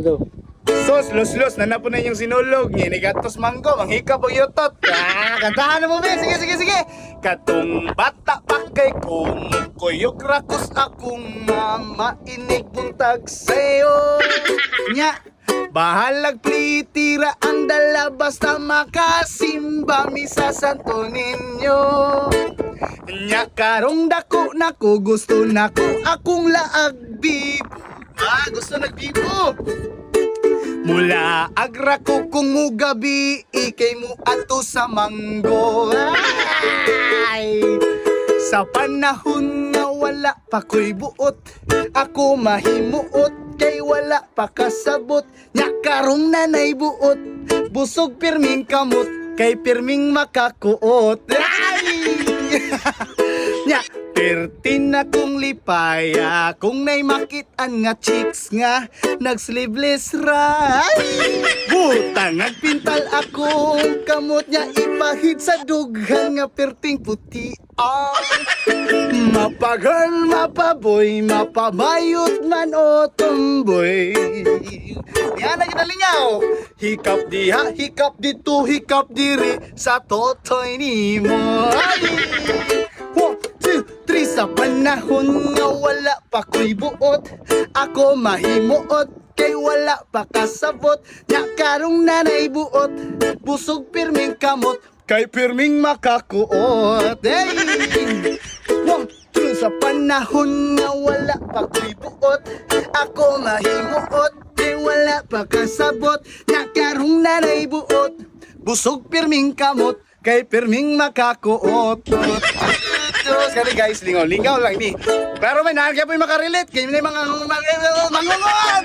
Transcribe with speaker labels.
Speaker 1: to.
Speaker 2: Sos, los, na po na inyong sinulog. Nginigatos manggo, manghika po yutot. Kantahan na mo, be. Sige. Katong bata pa kay kuyog rakos akong mama. Inig buntag sa'yo. Nya, bahalag plitira ang dala basta makasimba misa santo ninyo. Nya, karong dako nako gusto nako akong laag bibo. Gusto nagbibo. Mula agra ko kung mugabi, ikay mo ato sa manggo. Ay! Sa panahon nga wala pa ko'y buot, ako mahimuot, kay wala pa kasabot. Nya karong nanay buot, busog pirming kamot, kay pirming makakuot. Ay! Nya, pertin na kong lipaya, kung na'y makitaan nga chicks nga, nag-sleeveless ray. Butang nagpintal ako, kamot niya ipahid sa dughan nga perting puti. Mapagal, mapaboy, mapabayot man o tomboy. Yan ang kinalingaw. Hikap diha, hikap dito, hikap diri sa totoy ni mo. 1, 2, 3. Sa panahon nga wala pa ko'y buot, ako mahimuot, kay wala pa kasabot. Nya karong nanay buot, busog pirming kamot, kay pirming makakuot. Hey! 1, 2. Sa panahon nga wala pa ko'y buot, ako mahimuot, kay wala pa kasabot. Nya karong nanay buot, busog pirming kamot, kay pirming makakuot. Kaya guys, lingaw lang ni. Pero may nagaya po yung makarelate. Kaya may mga mangunguan.